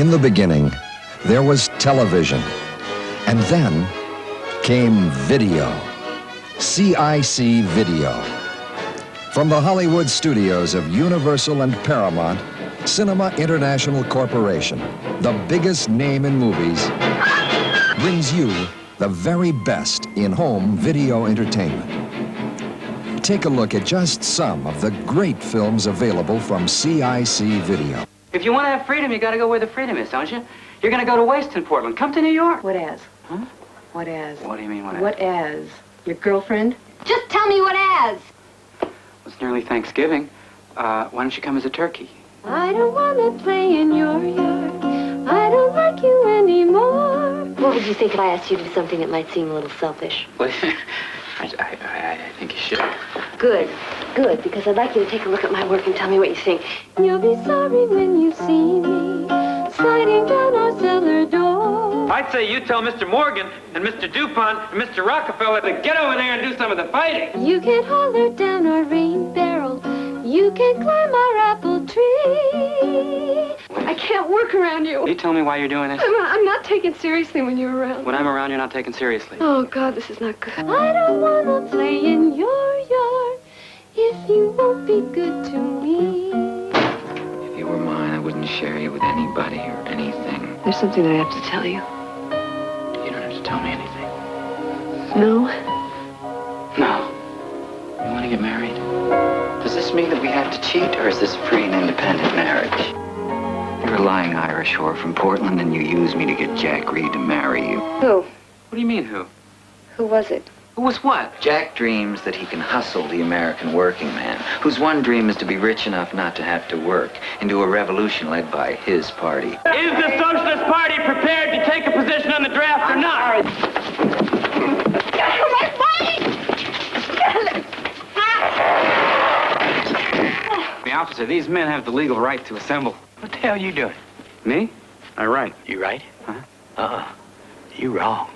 In the beginning, there was television, and then came video. CIC Video. From the Hollywood studios of Universal and Paramount, Cinema International Corporation, the biggest name in movies, brings you the very best in-home video entertainment. Take a look at just some of the great films available from CIC Video. If you want to have freedom, you got to go where the freedom is, don't you? You're going to go to waste in Portland. Come to New York. What as? Huh? What as? What do you mean, what as? What as? Your girlfriend? Just tell me what as. It's nearly Thanksgiving. Why don't you come as a turkey? I don't want to play in your yard. I don't like you anymore. What would you think if I asked you to do something that might seem a little selfish? Well, I think you should. Good, good, because I'd like you to take a look at my work and tell me what you think. You'll be sorry when you see me sliding down our cellar door. I'd say you tell Mr. Morgan and Mr. DuPont and Mr. Rockefeller to get over there and do some of the fighting. You can holler down our rain barrel. You can climb our apple tree. I can't work around you. Can you tell me why you're doing this? I'm not taken seriously when you're around. When I'm around, you're not taken seriously. Oh, God, this is not good. I don't want to play in your yard if you won't be good to me. If you were mine, I wouldn't share you with anybody or anything. There's something I have to tell you. You don't have to tell me anything. No? No. You want to get married? Does this mean that we have to cheat, or is this free and independent marriage? You're a lying Irish whore from Portland, and you use me to get Jack Reed to marry you. Who? What do you mean, who? Who was it? Who was what? Jack dreams that he can hustle the American working man, whose one dream is to be rich enough not to have to work, into a revolution led by his party. Is the Socialist Party prepared to take a position on the draft or not? Officer, these men have the legal right to assemble. What the hell are you doing? Me? I right. You right? Huh? You wrong.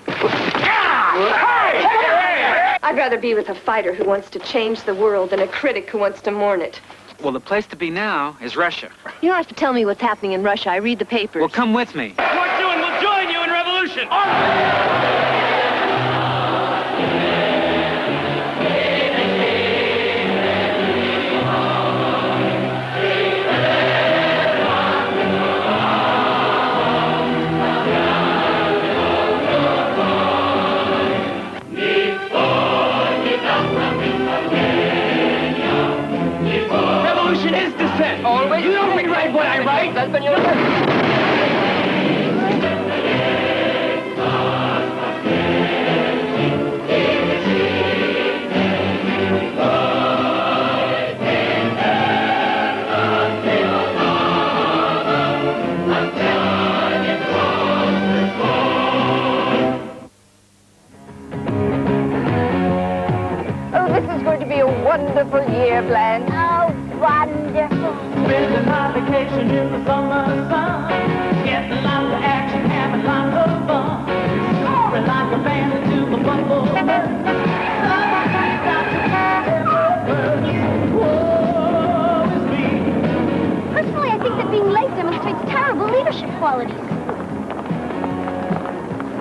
I'd rather be with a fighter who wants to change the world than a critic who wants to mourn it. Well, the place to be now is Russia. You don't have to tell me what's happening in Russia. I read the papers. Well, come with me. What doing? We'll join you in revolution. Revolution is dissent. Always. You don't rewrite what I write. That's been your... Wonderful year, Blanche. Oh, wonderful. Spending my vacation in the summer sun. Getting lots of action, having lots of fun. Scoring like a bandit to the bumble. Personally, I think that being late demonstrates terrible leadership qualities.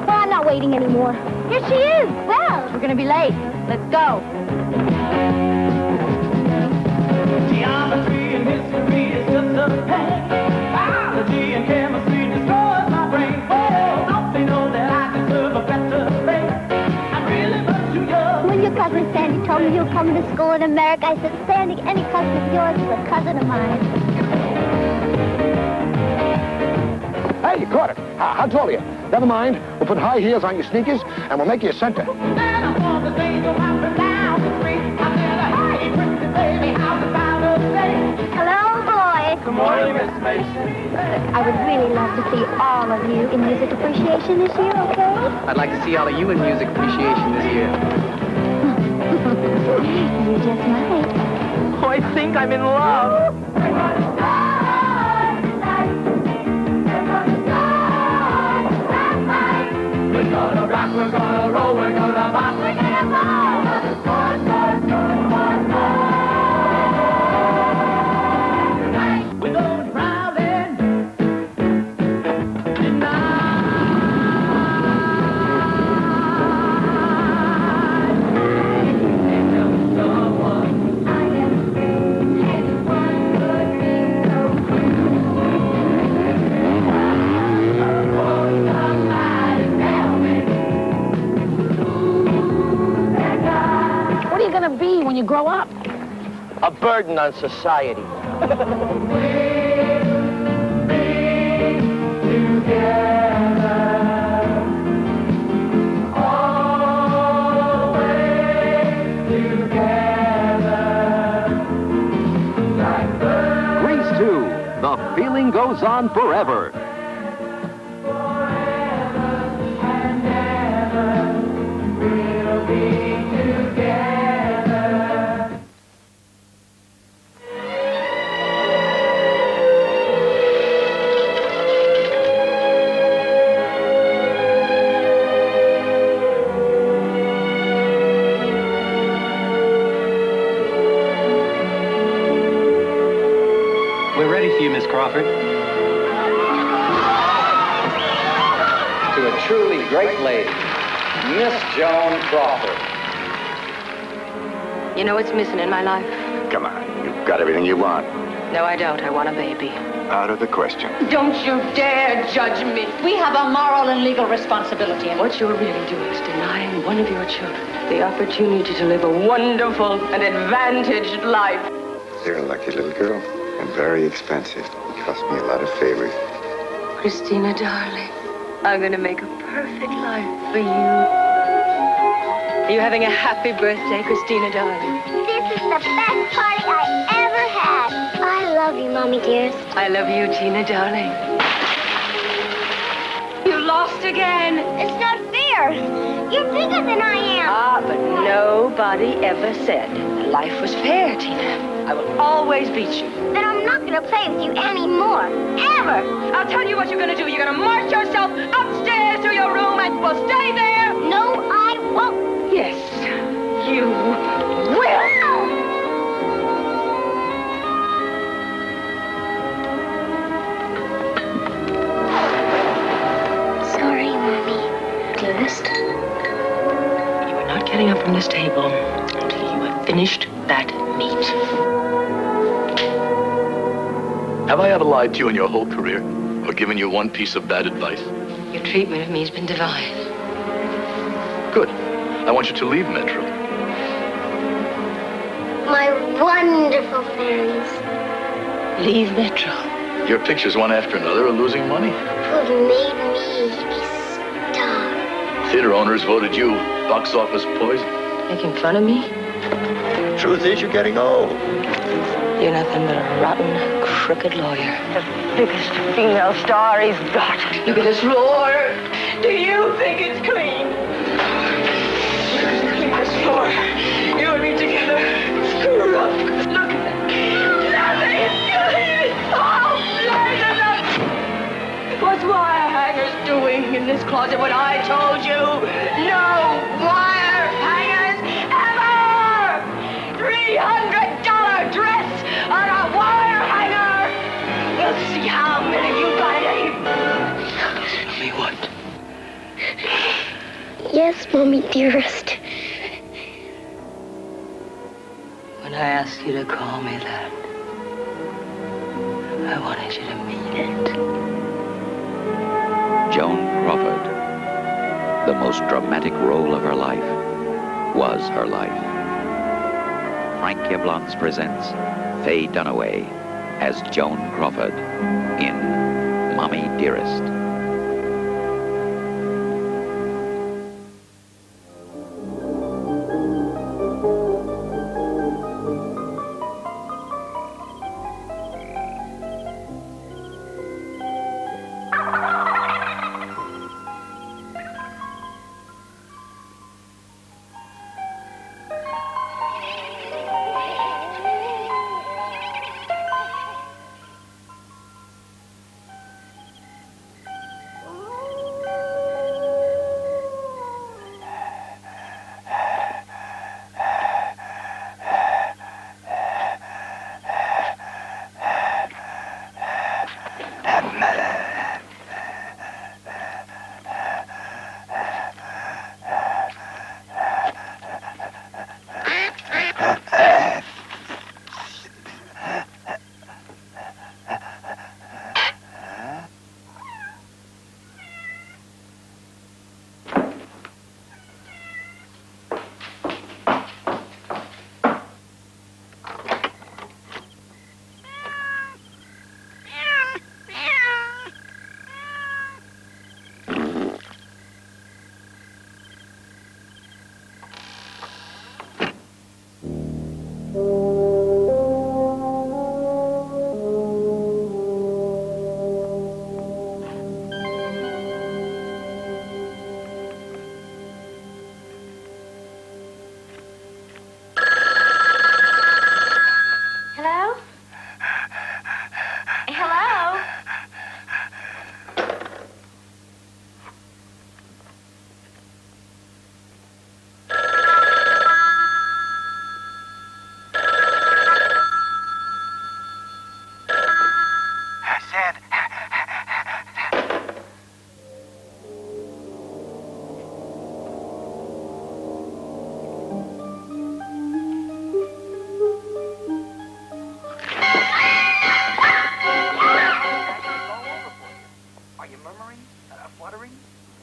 Well, I'm not waiting anymore. Here she is. Well, we're going to be late. Let's go. Geometry and history is just a pain. Biology and chemistry destroys my brain. Oh, don't they know that I deserve a better fate? I'm really much too young. When your cousin Sandy told me you'll come to school in America, I said, Sandy, any cousin of yours is a cousin of mine. Hey, you caught it. How tall are you? Never mind. We'll put high heels on your sneakers, and we'll make you a center. And I want to say, go out and down the street. I said, hey, pretty baby, how's about a date? Hello, boys. Good morning, Miss Mason. I would really love to see all of you in music appreciation this year, okay? I'd like to see all of you in music appreciation this year. You just might. Oh, I think I'm in love. We're gonna rock, we're gonna roll, we're gonna pop, we're gonna ball. We're going prowling. grow up? A burden on society. Grease 2, the feeling goes on forever. We're ready for you, Miss Crawford. To a truly great lady, Miss Joan Crawford. You know what's missing in my life? Come on, you've got everything you want. No, I don't. I want a baby. Out of the question. Don't you dare judge me. We have a moral and legal responsibility. And What you're really doing is denying one of your children the opportunity to live a wonderful and advantaged life. You're a lucky little girl. And very expensive. It cost me a lot of favors. Christina, darling, I'm going to make a perfect life for you. Are you having a happy birthday, Christina, darling? This is the best party I ever had. I love you, Mommy dearest. I love you, Tina, darling. You lost again. It's not fair. You're bigger than I am. Ah, but nobody ever said life was fair, Tina. I will always beat you. Then I'm not going to play with you anymore. Ever. I'll tell you what you're going to do. You're going to march yourself upstairs to your room and will stay there. No, I won't. Yes, you will. Sorry, Mommy. Dearest. You are not getting up from this table until you have finished that meat. Have I ever lied to you in your whole career? Or given you one piece of bad advice? Your treatment of me has been divine. Good. I want you to leave Metro. My wonderful fans Leave Metro. Your pictures, one after another, are losing money. who've made me a star. Theater owners voted you box office poison. Making fun of me? Truth is, you're getting old. You're nothing but a rotten, crooked lawyer. The biggest female star he's got. Look at this floor. Do you think it's clean? Look at the cleanest floor. You and me together. Screw up. Look at that. Nothing is clean. It's all blazing up. What's wire hangers doing in this closet when I told you no wire hangers ever? $300 dress on a wire hanger. We'll see how many you got in. Tell me what? Yes, Mommy dearest. When I asked you to call me that, I wanted you to mean it. Joan Crawford, the most dramatic role of her life, was her life. Frank Yablans presents Faye Dunaway as Joan Crawford in Mommy Dearest.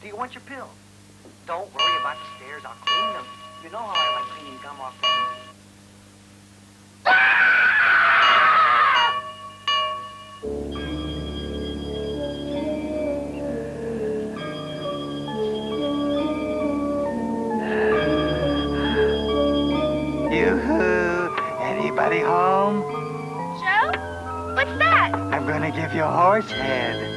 Do you want your pills? Don't worry about the stairs. I'll clean them. You know how I like cleaning gum off things. Yoo-hoo! Anybody home? Joe? What's that? I'm gonna give you a horse head.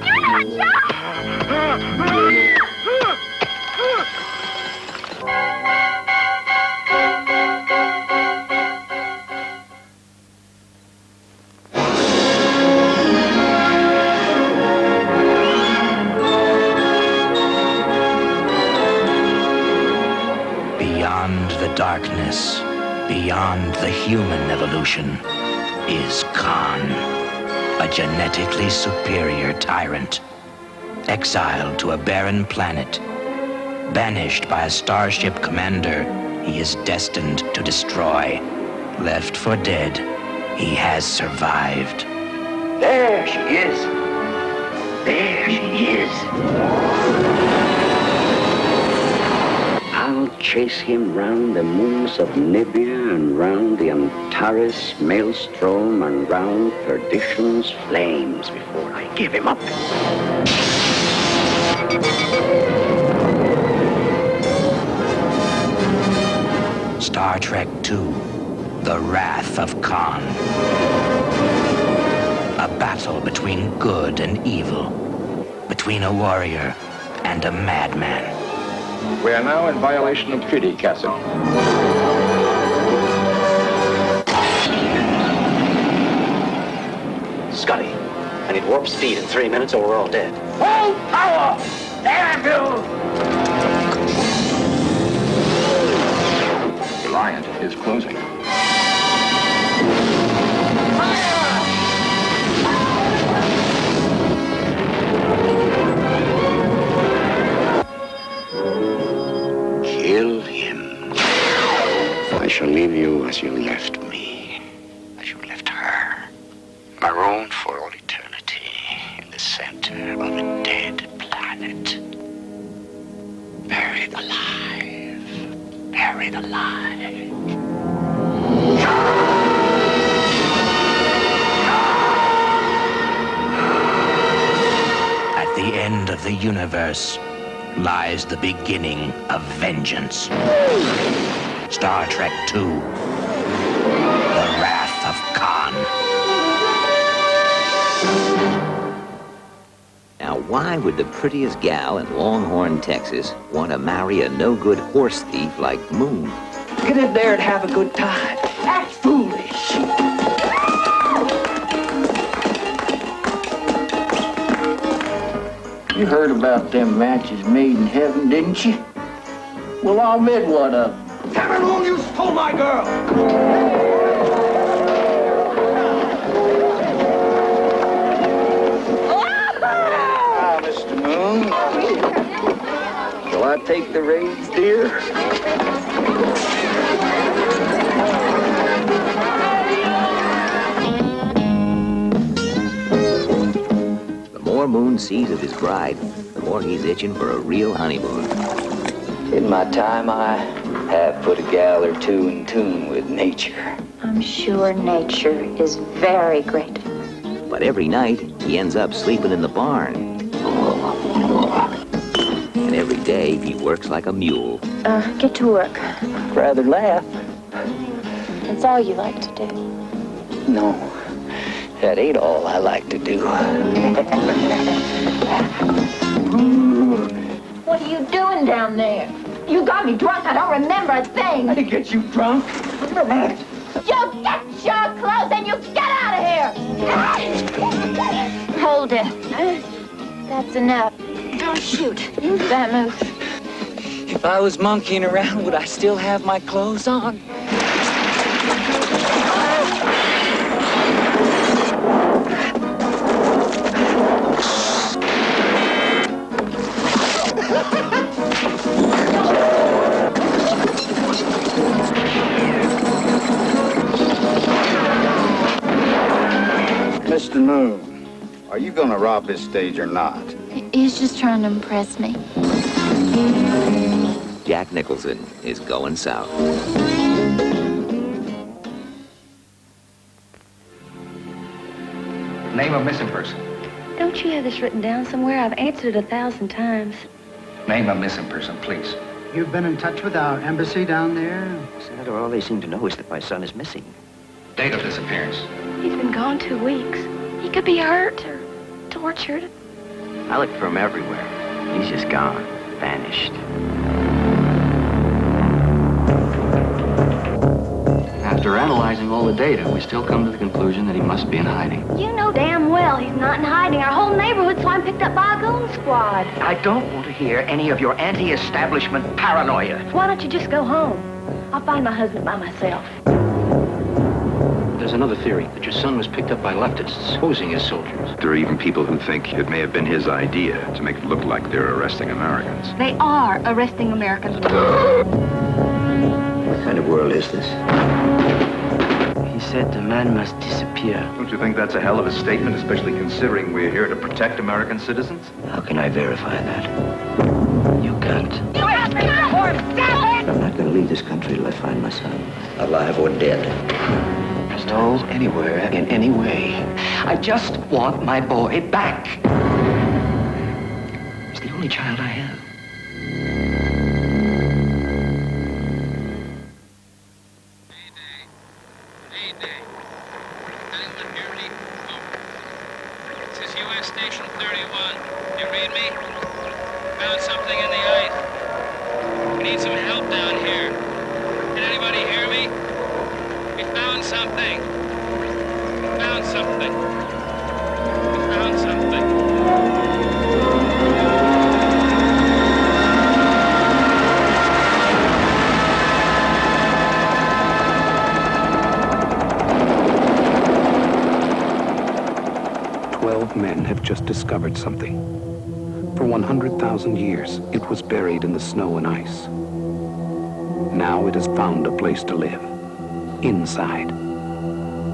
Beyond the darkness, beyond the human evolution, is Khan, a genetically superior tyrant, exiled to a barren planet, banished by a starship commander he is destined to destroy. Left for dead, he has survived. There she is. There she is. I'll chase him round the moons of Nibia and round the Antares maelstrom and round perdition's flames before I give him up. Star Trek II, The Wrath of Khan. A battle between good and evil, between a warrior and a madman. We are now in violation of treaty, Cassim. Scotty, I need warp speed in 3 minutes or we're all dead. Full power! Damn you! Reliant is closing. Kill him. I shall leave you as you left me, as you left her, marooned for all eternity in the center of a dead planet. Buried alive, buried alive. At the end of the universe lies the beginning of vengeance. Star Trek II, The Wrath of Khan. Now, why would the prettiest gal in Longhorn, Texas, want to marry a no-good horse thief like Moon? Get in there and have a good time. Act foolish. You heard about them matches made in heaven, didn't you? Well, I'll bid one of them. Damn it all, you stole my girl! Ah, Mr. Moon. Shall I take the reins, dear? The more Moon sees of his bride, the more he's itching for a real honeymoon. In my time, I have put a gal or two in tune with nature. I'm sure nature is very great. But every night, he ends up sleeping in the barn. And every day, he works like a mule. Get to work. Rather laugh. That's all you like to do. No, that ain't all I like to do. What are you doing down there? You got me drunk. I don't remember a thing. I didn't get you drunk. You get your clothes and you get out of here. Hold it. That's enough. Don't shoot. Vamoose. If I was monkeying around, would I still have my clothes on? Mr. Moon, are you gonna rob this stage or not? He's just trying to impress me. Jack Nicholson is going south. Name of missing person. Don't you have this written down somewhere? I've answered it 1,000 times. Name of missing person, please. You've been in touch with our embassy down there? Senator, all they seem to know is that my son is missing. Date of disappearance. He's been gone 2 weeks. He could be hurt or tortured. I looked for him everywhere. He's just gone, vanished. After analyzing all the data, we still come to the conclusion that he must be in hiding. You know damn well he's not in hiding. Our whole neighborhood saw him picked up by a goon squad. I don't want to hear any of your anti-establishment paranoia. Why don't you just go home? I'll find my husband by myself. There's another theory, that your son was picked up by leftists, posing as soldiers. There are even people who think it may have been his idea to make it look like they're arresting Americans. They are arresting Americans. What kind of world is this? He said the man must disappear. Don't you think that's a hell of a statement, especially considering we're here to protect American citizens? How can I verify that? You can't. You asked me for him! Stop it! I'm not going to leave this country till I find my son, alive or dead. No, anywhere, in any way. I just want my boy back. He's the only child I have. This is U.S. Station 31. You read me? Found something in the ice. We need some help down here. Can anybody hear me? We found something. We found something. We found something. 12 men have just discovered something. For 100,000 years, it was buried in the snow and ice. Now it has found a place to live. Inside,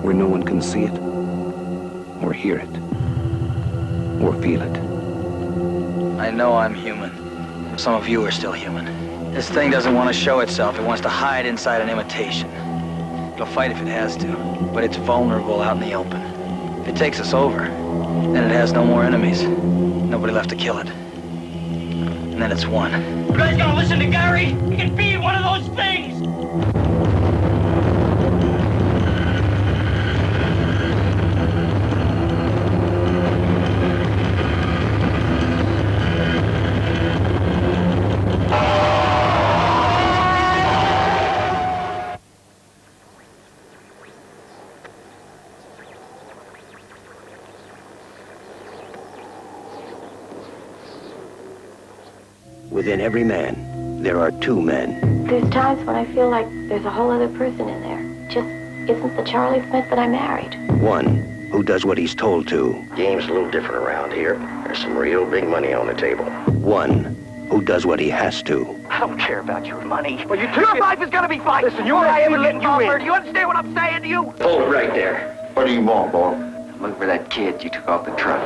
where no one can see it, or hear it, or feel it. I know I'm human. Some of you are still human. This thing doesn't want to show itself. It wants to hide inside an imitation. It'll fight if it has to, but it's vulnerable out in the open. If it takes us over, then it has no more enemies. Nobody left to kill it. And then it's won. You guys gonna listen to Gary? He can be one of those things! Within every man, there are two men. There's times when I feel like there's a whole other person in there. Just isn't the Charlie Smith that I married. One who does what he's told to. Game's a little different around here. There's some real big money on the table. One who does what he has to. I don't care about your money. Well, you took Your it. life is gonna be fine. Listen, you Before want I ever to get get you in. involved. Do you understand what I'm saying to you? Hold right there. What do you want, boy? Look for that kid you took off the truck.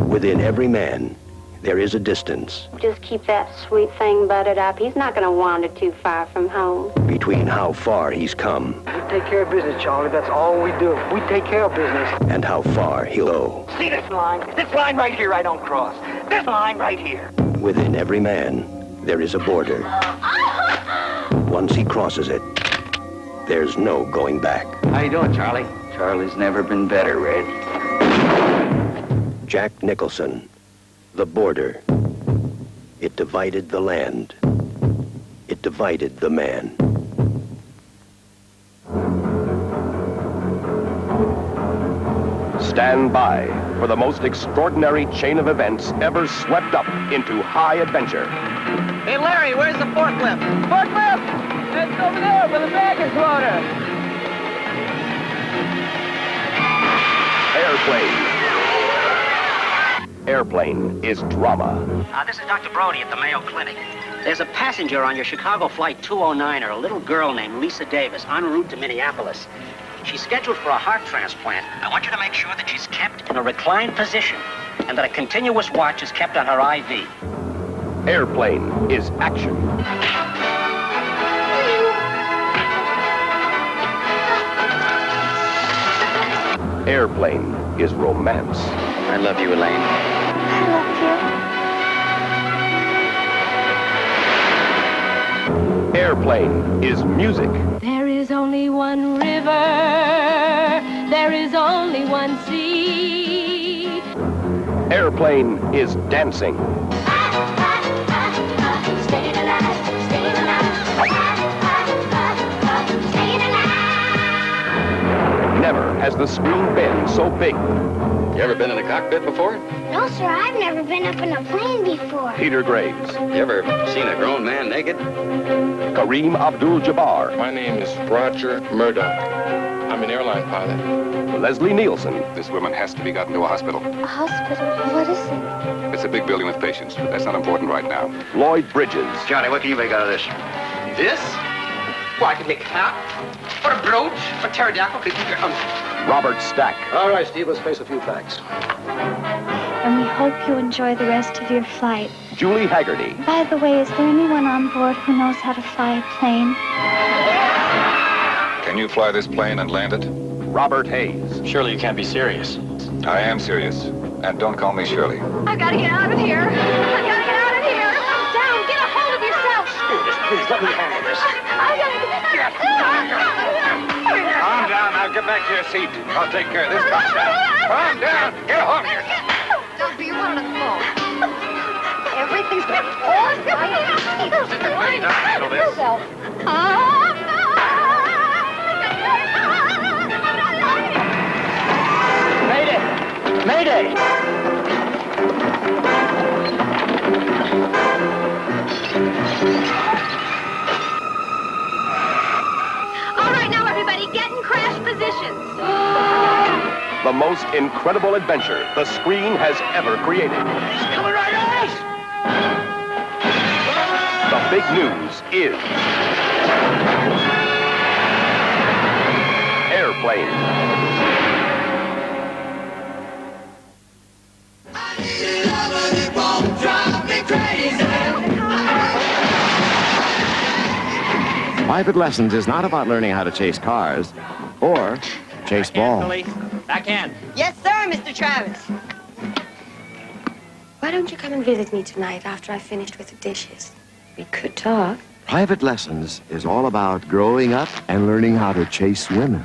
Within every man, there is a distance Just keep that sweet thing butted up. He's not going to wander too far from home. between how far he's come We take care of business, Charlie. That's all we do. We take care of business. and how far he'll go. See this line? This line right here I don't cross. This line right here. Within every man, there is a border. Once he crosses it, there's no going back. How you doing, Charlie? Charlie's never been better, Red. Jack Nicholson, the border. It divided the land. It divided the man. Stand by for the most extraordinary chain of events ever swept up into high adventure. Hey, Larry, where's the forklift? Forklift! It's over there where the baggage loader. Airplane. Airplane is drama. This is Dr. Brody at the Mayo Clinic. There's a passenger on your Chicago Flight 209, a little girl named Lisa Davis, en route to Minneapolis. She's scheduled for a heart transplant. I want you to make sure that she's kept in a reclined position and that a continuous watch is kept on her IV. Airplane is action. Airplane is romance. I love you, Elaine. I love you. Airplane is music. There is only one river, there is only one sea. Airplane is dancing. Never has the screen been so big. You ever been in a cockpit before? No, sir, I've never been up in a plane before. Peter Graves. You ever seen a grown man naked? Kareem Abdul-Jabbar. My name is Roger Murdoch. I'm an airline pilot. Leslie Nielsen. This woman has to be gotten to a hospital. A hospital? What is it? It's a big building with patients, but that's not important right now. Lloyd Bridges. Johnny, what can you make out of this? This? Well, I could make a cap, or a brooch, or pterodactyl. Robert Stack. All right, Steve, let's face a few facts. And we hope you enjoy the rest of your flight. Julie Haggerty. By the way, is there anyone on board who knows how to fly a plane? Can you fly this plane and land it? Robert Hayes. Surely you can't be serious. I am serious. And don't call me Shirley. I've got to get out of here. I've got to get out of here. Down, get a hold of yourself. Please, let me handle this. I've got to get Calm down. Now get back to your seat. I'll take care of this. Calm down. Calm down. Get home here. Don't be one on the phone. Everything's been all right. Handle this. Mayday! Mayday! All right, now everybody, get in crash positions. The most incredible adventure the screen has ever created. Coming right at us! The big news is Airplane. Private Lessons is not about learning how to chase cars or chase balls. Backhand. Yes, sir, Mr. Travis. Why don't you come and visit me tonight after I've finished with the dishes? We could talk. Private Lessons is all about growing up and learning how to chase women.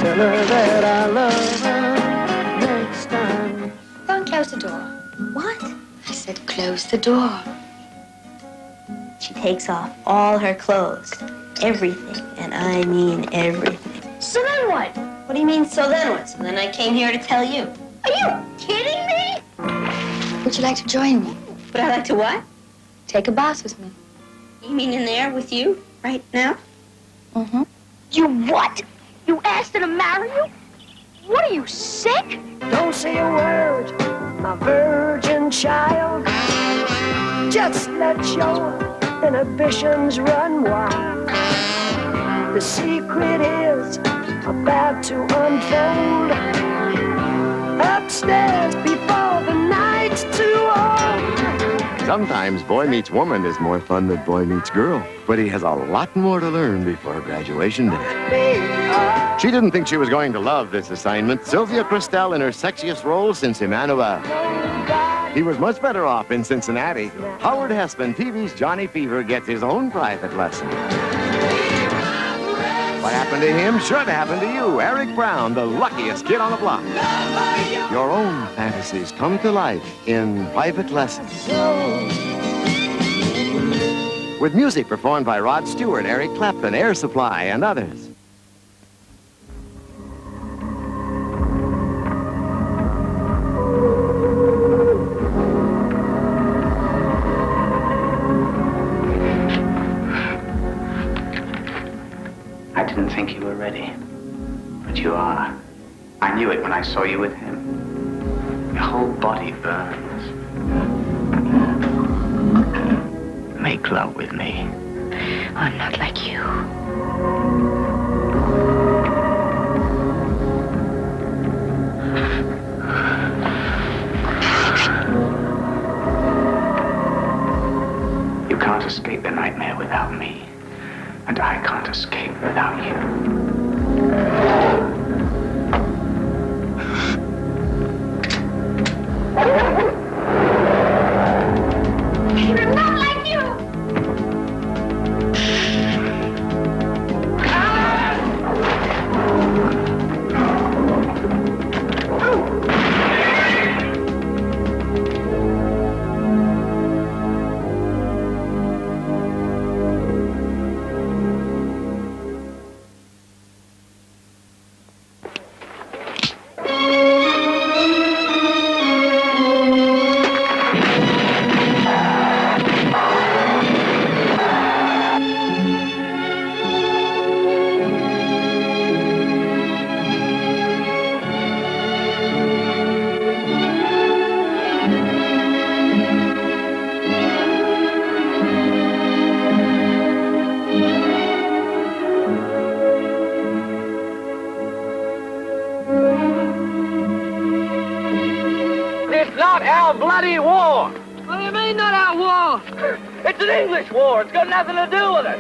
Tell her that I love her next time. Go and close the door. What? I said close the door. She takes off all her clothes. Everything. And I mean everything. So then what? What do you mean, so then what? So then I came here to tell you. Are you kidding me? Would you like to join me? Would I like to what? Take a bath with me. You mean in there with you right now? Mm-hmm. You what? You asked her to marry you? What are you, sick? Don't say a word, my virgin child. Just let your inhibitions run wild. The secret is about to unfold. Upstairs before the night's too old. Sometimes Boy Meets Woman is more fun than Boy Meets Girl, but he has a lot more to learn before graduation day. She didn't think she was going to love this assignment. Sylvia Christel in her sexiest role since Emmanuel. He was much better off in Cincinnati. Howard Hessman, TV's Johnny Fever, gets his own private lesson. What happened to him should happen to you. Eric Brown, the luckiest kid on the block. Your own fantasies come to life in Private Lessons. With music performed by Rod Stewart, Eric Clapton, Air Supply, and others. I didn't think you were ready, but you are. I knew it when I saw you with him. Your whole body burns. Make love with me. I'm not like you. cannot escape without you. We're not like you! It's not our bloody war. What do you mean, not our war? It's an English war. It's got nothing to do with it.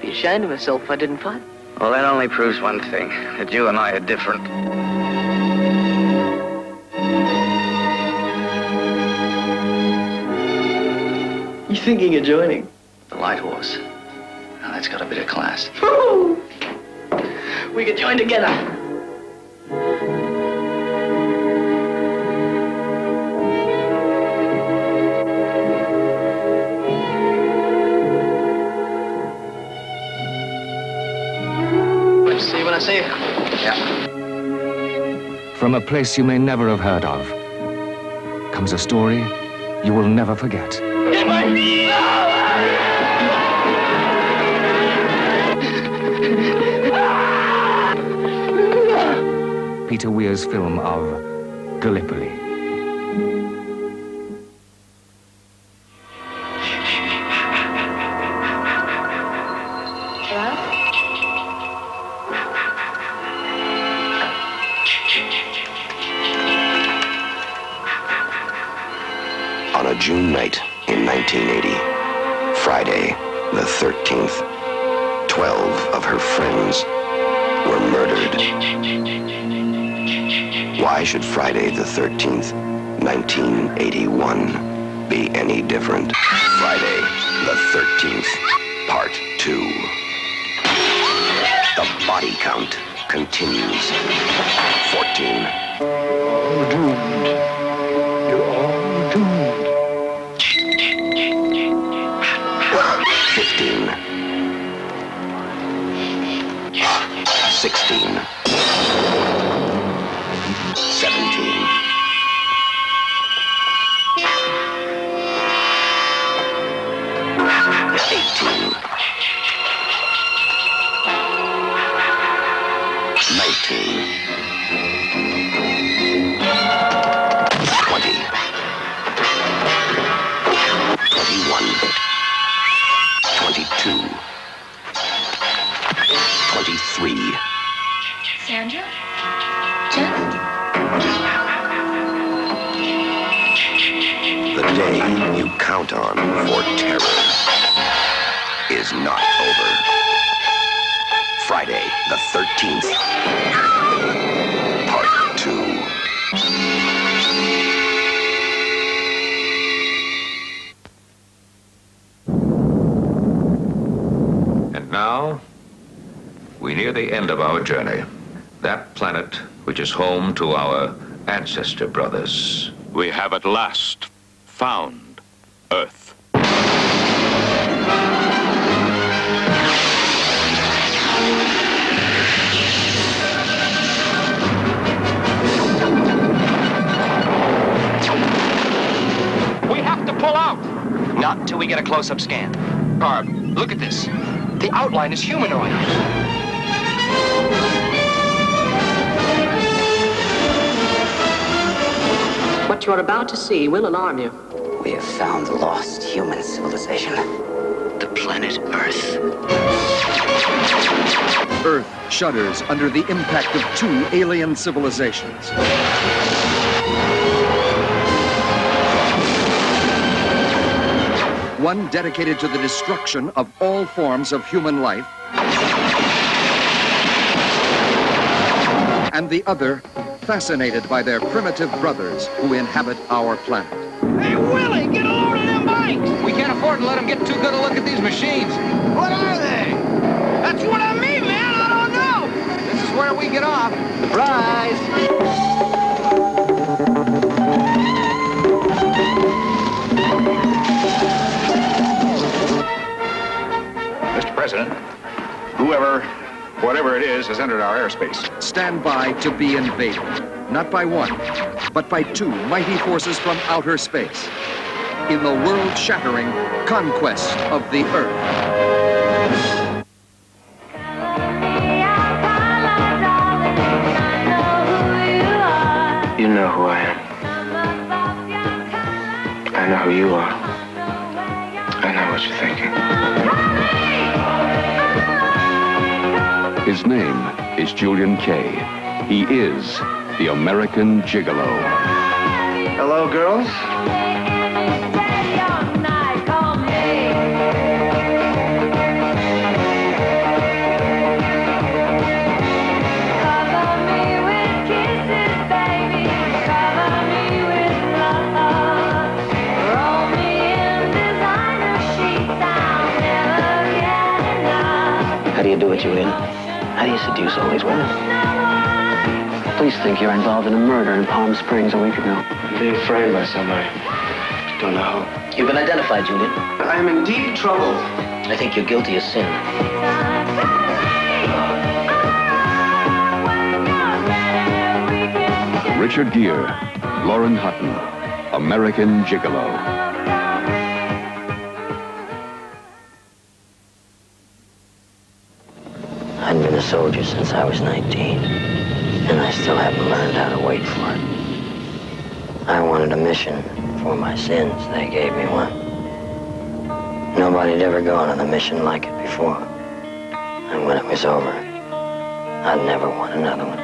Be ashamed of myself if I didn't fight. Well, that only proves one thing, that you and I are different. You thinking of joining? The Light Horse. Now, that's got a bit of class. Woo! We could join together. Let's see what I see. Yeah. From a place you may never have heard of comes a story you will never forget. Get my... Peter Weir's film of Gallipoli. On a June night in 1980, Friday the 13th, 12 of her friends were murdered. Why should Friday the 13th, 1981 be any different? Friday the 13th, Part 2. The body count continues. 14. All doomed. You're all doomed. 15. 16. 17. 18. 19. 20. 21. 22. 23. Sandra? Jeff? The day you count on for terror is not over. Friday the 13th, Part 2. And now, we near the end of our journey. That planet which is home to our ancestor brothers. We have at last found Earth. We have to pull out. Not until we get a close-up scan. Barb, look at this. The outline is humanoid. What you're about to see will alarm you. We have found the lost human civilization. the planet Earth. Earth shudders under the impact of 2 alien civilizations. One dedicated to the destruction of all forms of human life, and the other fascinated by their primitive brothers who inhabit our planet. Hey, Willie, get a load of them bikes! We can't afford to let them get too good a look at these machines. What are they? That's what I mean, man. I don't know. This is where we get off. Surprise! Mr. President, whatever it is, has entered our airspace. Stand by to be invaded, not by one, but by 2 mighty forces from outer space, in the world-shattering conquest of the Earth. You know who I am. I know who you are. I know what you're thinking. His name is Julian Kay. He is the American Gigolo. Hello, girls. How do you do what you in? How do you seduce all these women? Police think you're involved in a murder in Palm Springs a week ago. I'm being framed by somebody. Don't know who. You've been identified, Julian. I am in deep trouble. I think you're guilty of sin. Richard Gere, Lauren Hutton, American Gigolo. I'd been a soldier since I was 19, and I still haven't learned how to wait for it. I wanted a mission for my sins. They gave me one. Nobody had ever gone on a mission like it before. And when it was over, I'd never want another one.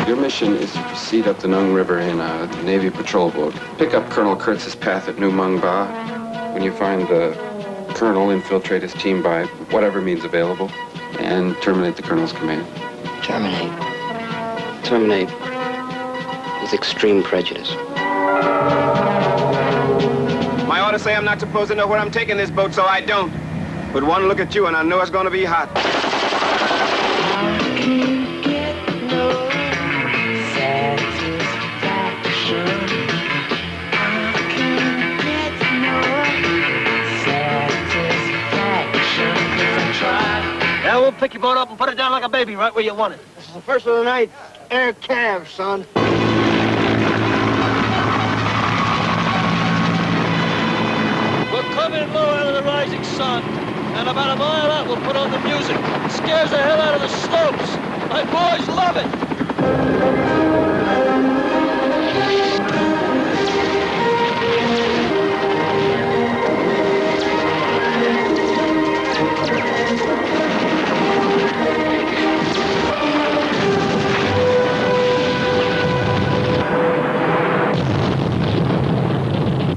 Your mission is to proceed up the Nung River in a Navy patrol boat. Pick up Colonel Kurtz's path at New Mung Ba. When you find the colonel, infiltrate his team by whatever means available, and terminate the colonel's command. Terminate. Terminate with extreme prejudice. My orders say I'm not supposed to know where I'm taking this boat, so I don't. But one look at you and I know it's gonna be hot. Yeah, we'll pick your boat up and put it down like a baby right where you want it. This is the first of the night. Air calves, son. We'll come in low out of the rising sun, and about a mile out we'll put on the music. It scares the hell out of the slopes. My boys love it.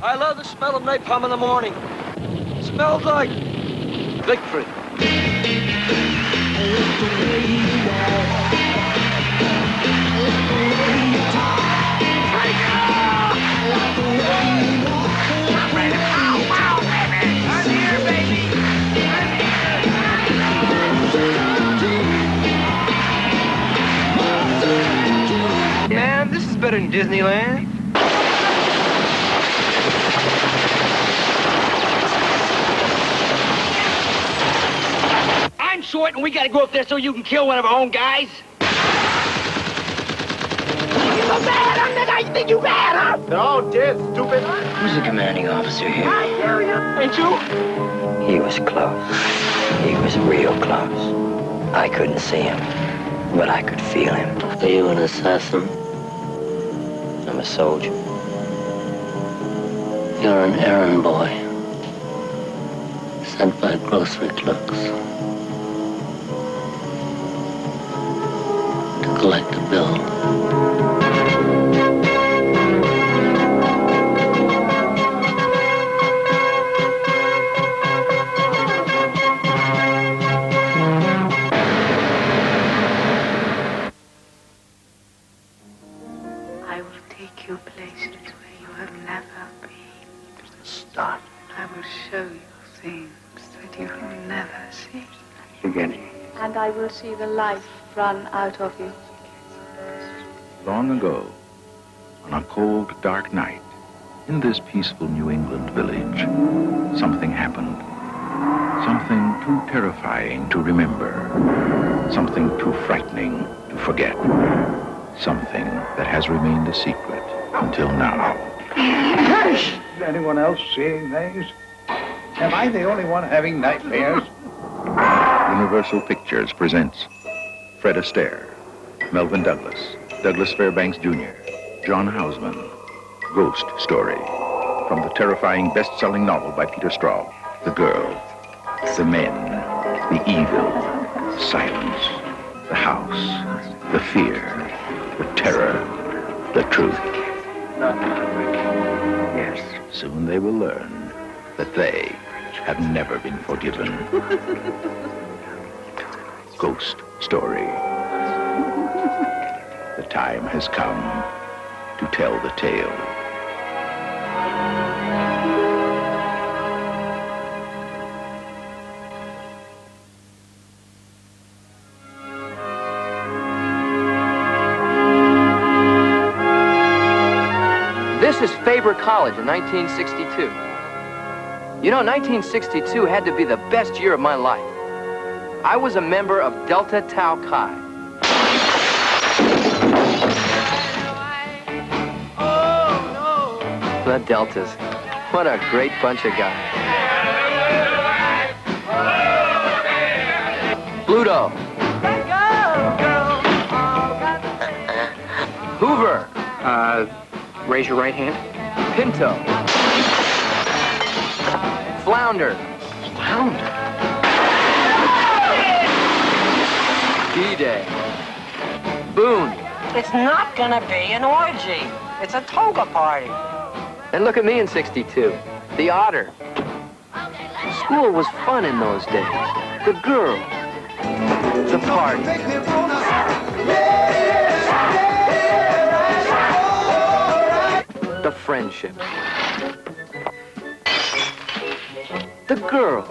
I love the smell of napalm in the morning. It smells like victory. Man, this is better than Disneyland. I'm short and we gotta go up there so you can kill one of our own guys. You so bad, I'm not how you think you bad, huh? They're all dead, stupid. Who's the commanding officer here? Ain't you? He was close. He was real close. I couldn't see him, but I could feel him. Are you an assassin? I'm a soldier. You're an errand boy. sent by grocery clerks to collect a bill. I will take you places where you have never been. Start. I will show you things that you have never seen. Beginning. And I will see the life run out of you. Long ago, on a cold, dark night, in this peaceful New England village, something happened. Something too terrifying to remember. Something too frightening to forget. Something that has remained a secret until now. Is anyone else seeing things? Am I the only one having nightmares? Universal Pictures presents Fred Astaire, Melvin Douglas, Douglas Fairbanks Jr., John Houseman, Ghost Story, from the terrifying best-selling novel by Peter Straub, The Girl, the Men, the Evil, the Silence, the House, the Fear, the Terror, the Truth. Yes. Soon they will learn that they have never been forgiven. Ghost Story. The time has come to tell the tale. This is Faber College in 1962. You know, 1962 had to be the best year of my life. I was a member of Delta Tau Chi. The Deltas. What a great bunch of guys. Bluto. Hoover. Raise your right hand. Pinto. Flounder. Flounder? D-Day. Boone. It's not gonna be an orgy. It's a toga party. And look at me in 62. The Otter. School was fun in those days. The girls. The party. The friendship. The girls.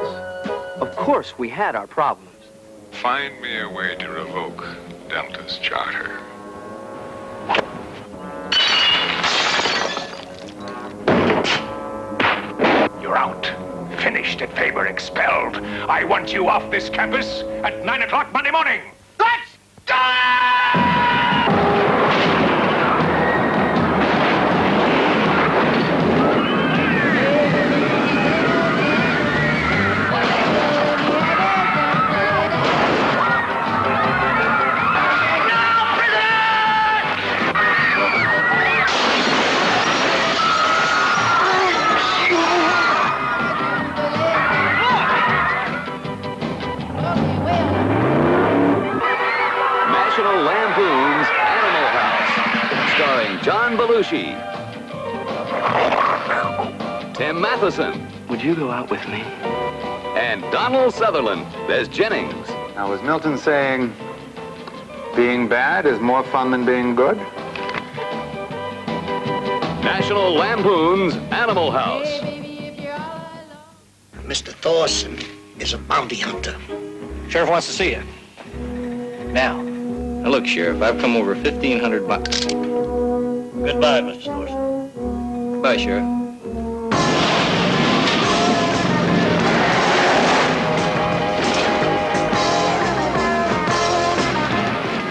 Of course, we had our problems. Find me a way to revoke Delta's charter. You're out. Finished at Faber, expelled. I want you off this campus at 9 o'clock Monday morning. Let's John Belushi. Tim Matheson. Would you go out with me? And Donald Sutherland. There's Jennings. Now, was Milton saying being bad is more fun than being good? National Lampoon's Animal House. Mr. Thorson is a bounty hunter. Sheriff wants to see you. Now look, Sheriff, I've come over 1,500 bucks. Goodbye, Mr. Thorson. Bye, Sheriff.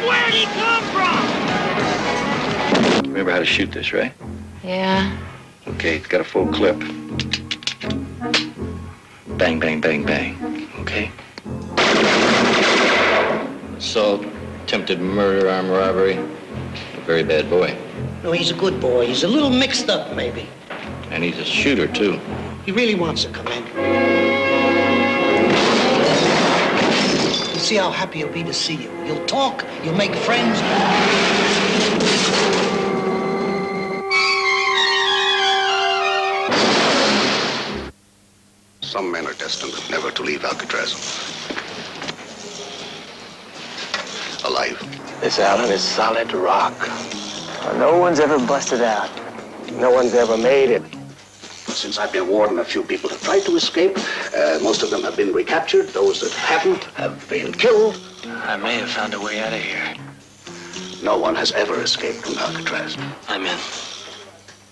Where'd he come from? Remember how to shoot this, right? Yeah. Okay, it's got a full clip. Bang, bang, bang, bang. Okay? Assault, attempted murder, armed robbery. A very bad boy. No, he's a good boy. He's a little mixed up, maybe. And he's a shooter, too. He really wants to come in. see how happy he'll be to see you. You'll talk, you'll make friends. Some men are destined never to leave Alcatraz alive. This island is solid rock. No one's ever busted out. No one's ever made it. Since I've been warden, a few people have tried to escape. Most of them have been recaptured. Those that haven't have been killed. I may have found a way out of here. No one has ever escaped from Alcatraz. I'm in.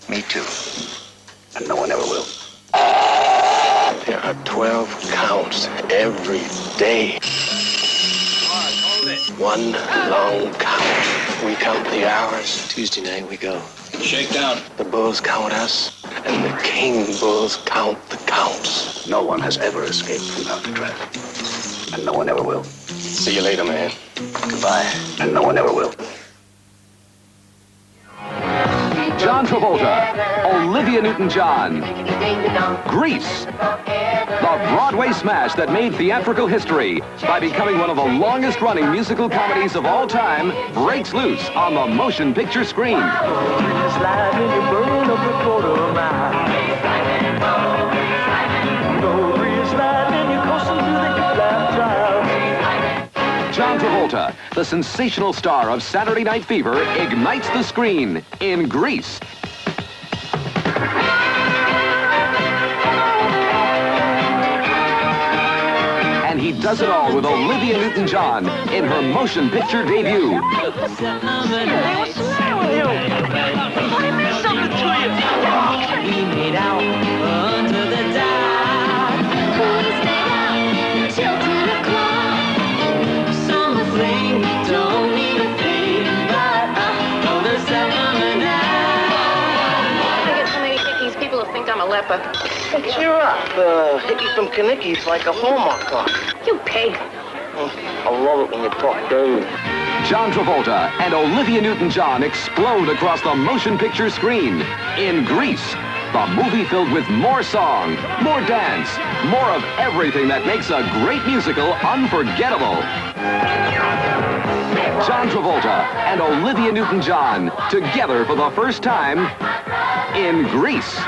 Me too. And no one ever will. There are 12 counts every day. One long count. We count the hours. Tuesday night we go. Shake down. The bulls count us, and the king bulls count the counts. No one has ever escaped from Alcatraz. And no one ever will. See you later, man. Goodbye. And no one ever will. John Travolta, Olivia Newton-John, Grease, the Broadway smash that made theatrical history by becoming one of the longest-running musical comedies of all time, breaks loose on the motion picture screen. John Travolta, the sensational star of Saturday Night Fever, ignites the screen in Grease. And he does it all with Olivia Newton-John in her motion picture debut. What's the matter with you? I meant something to you. We made out under the dark. We stayed out till 10 o'clock. Summer fling, don't need a thing, but I know there's something now. I get so many hickeys, people will think I'm a leper. Hey, cheer up. Hickey from Kanicki's like a Hallmark card. You pig. I love it when you talk dirty. John Travolta and Olivia Newton-John explode across the motion picture screen in Grease, the movie filled with more song, more dance, more of everything that makes a great musical unforgettable. John Travolta and Olivia Newton-John together for the first time in Grease.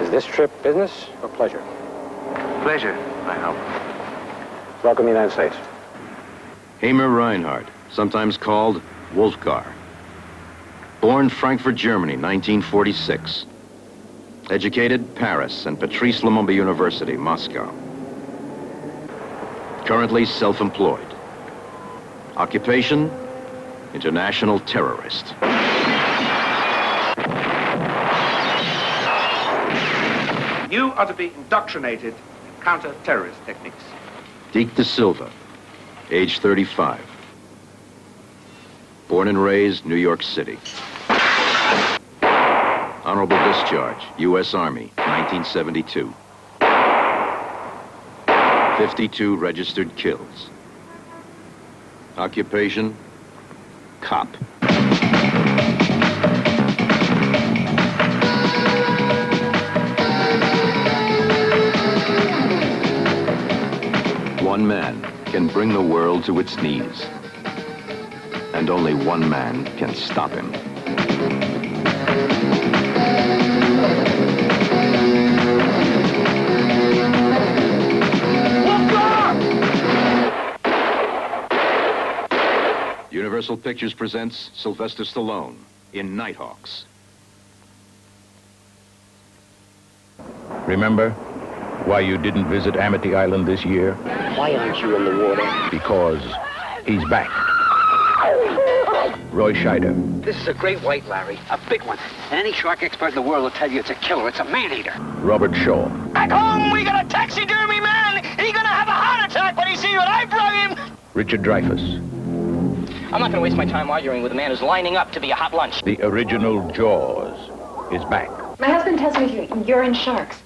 Is this trip business or pleasure? Pleasure, I hope. Welcome to the United States. Hamer Reinhardt, sometimes called Wolfgar. Born Frankfurt, Germany, 1946. Educated Paris and Patrice Lumumba University, Moscow. Currently self-employed. Occupation, international terrorist. You are to be indoctrinated in counter-terrorist techniques. Deke De Silva, age 35. Born and raised New York City. Honorable discharge, U.S. Army, 1972. 52 registered kills. Occupation, cop. One man can bring the world to its knees. And only one man can stop him. Universal Pictures presents Sylvester Stallone in Nighthawks. Remember why you didn't visit Amity Island this year? Why aren't you in the water? Because he's back. Roy Scheider, This is a great white, Larry. A big one. And any shark expert in the world will tell you it's a killer. It's a man-eater. Robert Shaw, Back home, we got a taxidermy man. He's gonna have a heart attack when he sees what I brought him. Richard Dreyfuss, I'm not going to waste my time arguing with a man who's lining up to be a hot lunch. the original Jaws, is back. My husband tells me you're in sharks.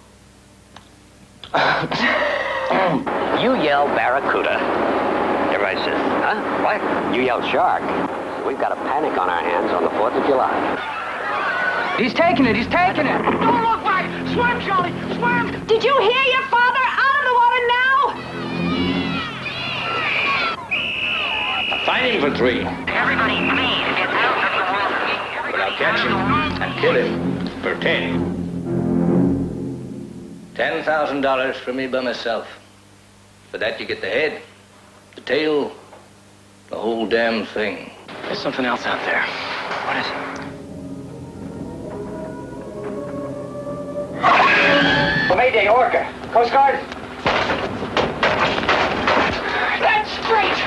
You yell barracuda. Everybody says, huh? What? You yell shark. we've got a panic on our hands on the 4th of July. He's taking it, he's taking it! Don't look back! Swim, Charlie! Swim! Did you hear your father? Out of the water now! Fine infantry. Everybody, please, get out of the water. But I'll catch him and kill him for 10. $10,000 for me by myself. For that you get the head, the tail, the whole damn thing. There's something else out there. What is it? Mayday, Orca. Coast Guard. That's great!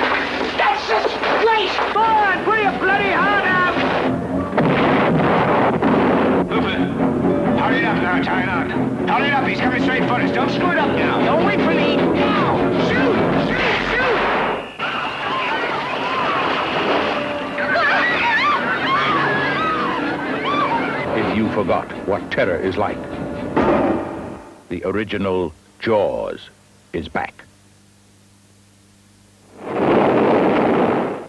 That's just great! Go on, put your bloody hand out! Lupin, hurry it up now, tie it up. Hurry it up, he's coming straight for us. Don't screw it up now. Don't wait for me. Now! Shoot! Shoot! Shoot! If you forgot what terror is like, the original Jaws is back.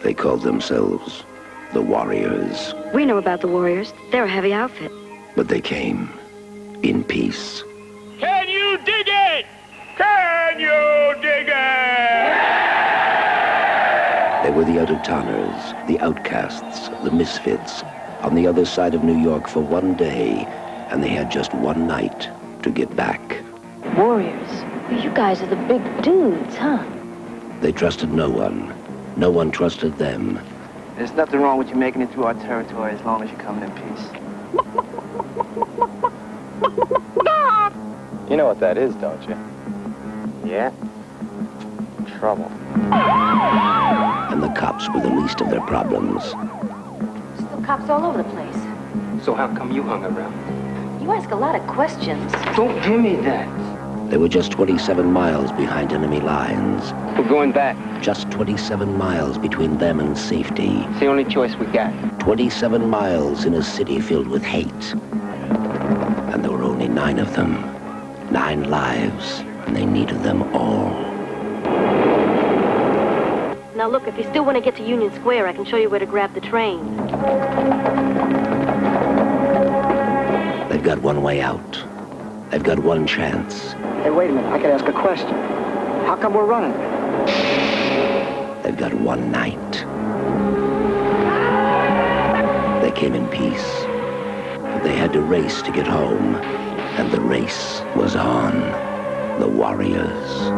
They called themselves the Warriors, We know about the Warriors. They're a heavy outfit. but they came in peace. Can you dig it? Can you dig it? They were the out-of-towners, the outcasts, the misfits, on the other side of New York for one day, and they had just one night to get back. Warriors? You guys are the big dudes, huh? They trusted no one. No one trusted them. There's nothing wrong with you making it through our territory as long as you're coming in peace. You know what that is, don't you? Yeah? Trouble. And the cops were the least of their problems. Still cops all over the place. So how come you hung around? You ask a lot of questions. Don't give me that. They were just 27 miles behind enemy lines. We're going back. Just 27 miles between them and safety. It's the only choice we got. 27 miles in a city filled with hate. And there were only 9 of them. 9 lives, and they needed them all. Now look, if you still want to get to Union Square, I can show you where to grab the train. They've got one way out. They've got one chance. Hey, wait a minute. I could ask a question. How come we're running? They've got one night. They came in peace, but they had to race to get home, and the race was on. The Warriors.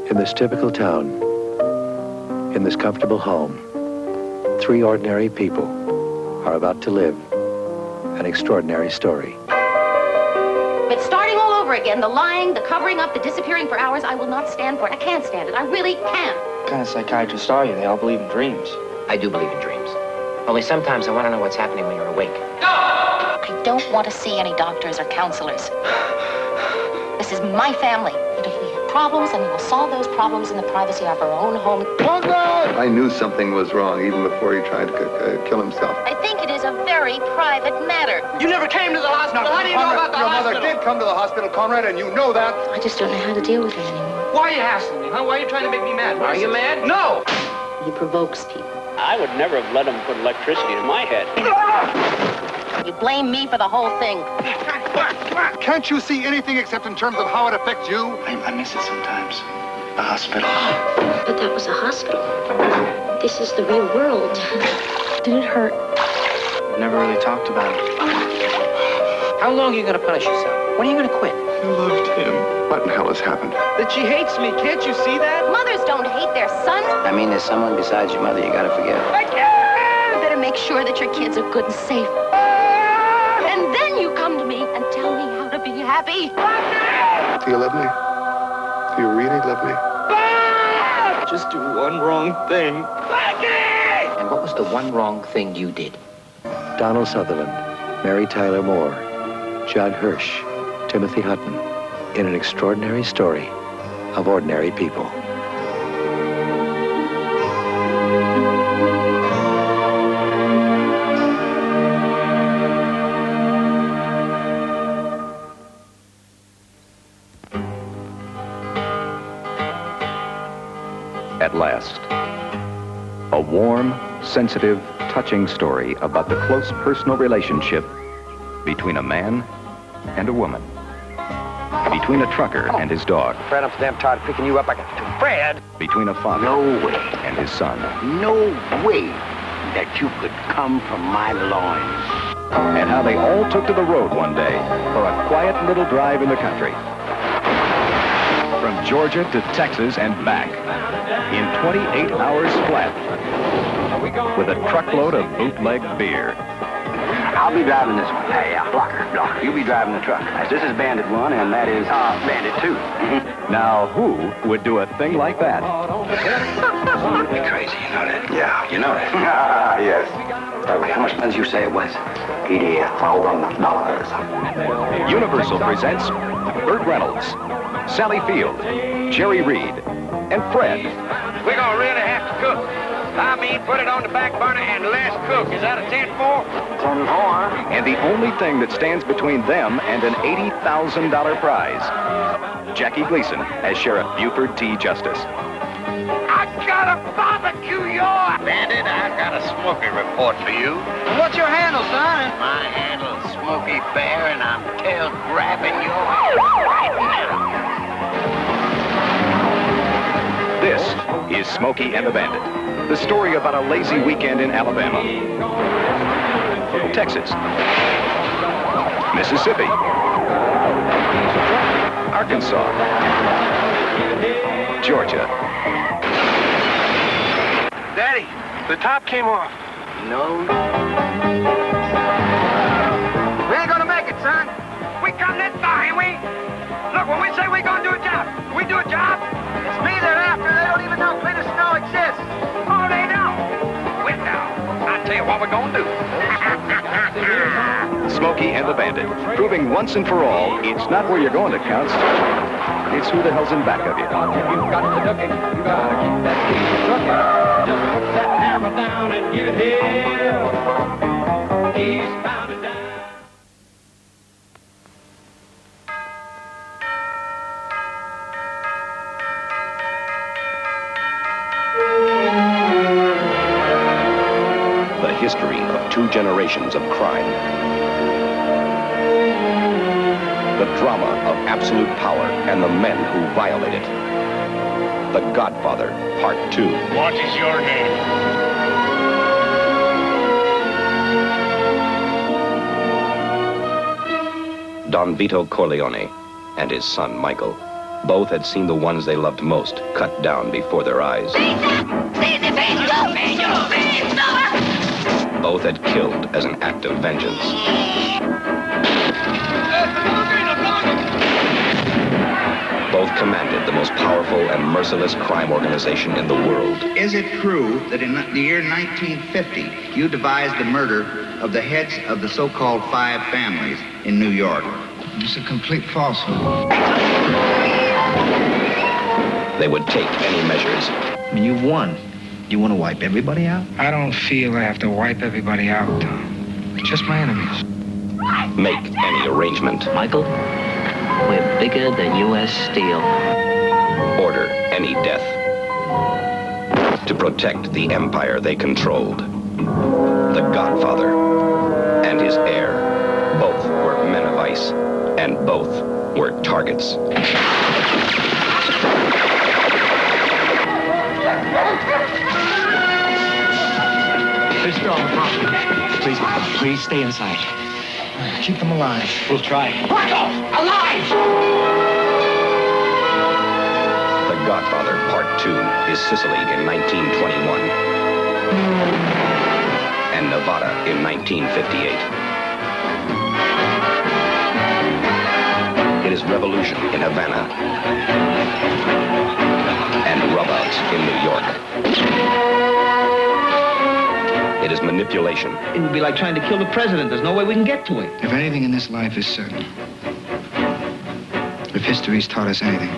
In this typical town, in this comfortable home, 3 ordinary people are about to live an extraordinary story. It's starting all over again. The lying, the covering up, the disappearing for hours. I will not stand for it. I can't stand it. I really can't. What kind of psychiatrists are you? They all believe in dreams. I do believe in dreams. Only sometimes I want to know what's happening when you're awake. I don't want to see any doctors or counselors. This is my family. And if we have problems, then we will solve those problems in the privacy of our own home. I knew something was wrong even before he tried to kill himself. I think it is a very private matter. You never came to the hospital. How do you know about the hospital? Your mother did come to the hospital, Conrad, and you know that. I just don't know how to deal with it anymore. Why are you hassling me, huh? Why are you trying to make me mad? Are you mad? No! He provokes people. I would never have let him put electricity in my head. You blame me for the whole thing. Can't you see anything except in terms of how it affects you? I miss it sometimes. The hospital. But that was a hospital. This is the real world. Did it hurt? Never really talked about it. How long are you going to punish yourself? When are you going to quit? You loved him. What in hell has happened? That she hates me. Can't you see that? Mothers don't hate their sons. I mean, there's someone besides your mother you got to forgive. I can't! You better make sure that your kids are good and safe. And then you come to me and tell me how to be happy. Do you love me? Do you really love me? Just do one wrong thing. And what was the one wrong thing you did? Donald Sutherland, Mary Tyler Moore, Judd Hirsch, Timothy Hutton, in an extraordinary story of ordinary people. last. A warm, sensitive, touching story about the close personal relationship between a man and a woman. Between a trucker and his dog. Fred, I'm so damn tired of picking you up. Fred! Between a father and his son. No way that you could come from my loins. And how they all took to the road one day for a quiet little drive in the country. From Georgia to Texas and back in 28 hours flat with a truckload of bootleg beer. I'll be driving this one. Yeah, blocker. You be driving the truck. This is Bandit 1, and that is Bandit 2. Now, who would do a thing like that? You're crazy, you know that? Yeah, you know that. Yes. How much did you say it was? $80,000. Universal presents Burt Reynolds, Sally Field, Jerry Reed, and Fred. We're gonna really have to cook. I mean, put it on the back burner and let's cook. Is that a 10-4? 10-4. And the only thing that stands between them and an $80,000 prize, Jackie Gleason as Sheriff Buford T. Justice. I gotta barbecue your... Bandit, I've got a Smokey report for you. What's your handle, son? My handle's Smokey Bear, and I'm tail-grabbing your right now. This is Smokey and the Bandit, the story about a lazy weekend in Alabama, Texas, Mississippi, Arkansas, Georgia. Daddy, the top came off. No. We ain't gonna make it, son. We come this far, ain't we? Look, when we say we're gonna do a job, we do a job. It's me they're after. They don't even know clean snow exists. Oh, they know. We know. I'll tell you what we're gonna do. Smokey and the Bandit, proving once and for all, it's not where you're going that counts. It's who the hell's in back of you. You've got to duck it. You gotta keep that speed trucking. Just put that hammer down and give it hell. Eastbound and down. The history of 2 generations of crime. The drama of absolute power and the men who violate it. The Godfather, Part 2. What is your name? Don Vito Corleone and his son Michael both had seen the ones they loved most cut down before their eyes. Both had killed as an act of vengeance. Both commanded the most powerful and merciless crime organization in the world. Is it true that in the year 1950, you devised the murder of the heads of the so-called 5 families in New York? It's a complete falsehood. They would take any measures. I mean, you've won. You want to wipe everybody out? I don't feel I have to wipe everybody out, Tom. Just my enemies. Make any arrangement. Michael, we're bigger than U.S. Steel. Order any death. To protect the empire they controlled. The Godfather and his heir. Both were men of ice, and both were targets. They're still on the property. Please stay inside. Keep them alive. We'll try. Michael! Alive! The Godfather, Part 2, is Sicily in 1921. And Nevada in 1958. It is revolution in Havana. And rubouts in New York. It is manipulation. It would be like trying to kill the president. There's no way we can get to him. If anything in this life is certain, if history's taught us anything,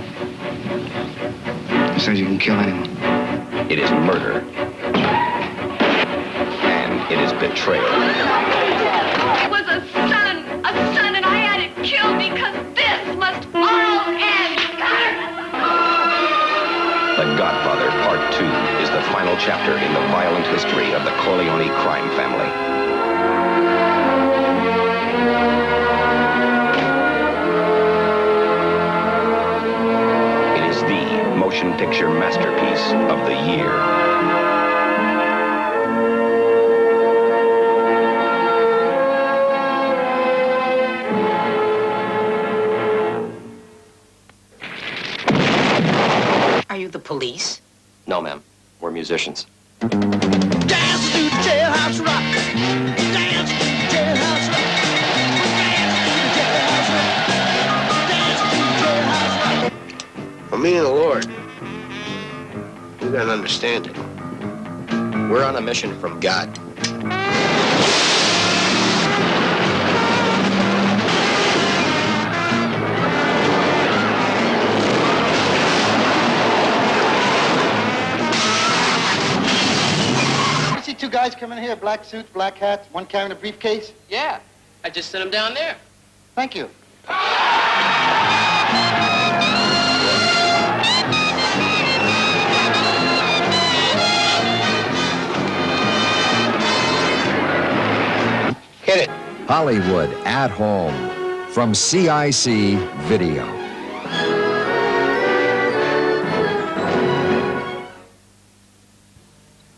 it says you can kill anyone. It is murder. And it is betrayal. It was a son, and I had it killed because this must all end. The Godfather, Part 2. final chapter in the violent history of the Corleone crime family. It is the motion picture masterpiece of the year. Are you the police? No, ma'am. We're musicians. Dance to the jailhouse rock. Dance to the jailhouse rock. Dance to the jailhouse rock. For me and the Lord, you gotta understand it. We're on a mission from God. Two guys come in here, black suits, black hats, one carrying a briefcase? Yeah, I just sent him down there. Thank you. Hit it. Hollywood at Home from CIC Video.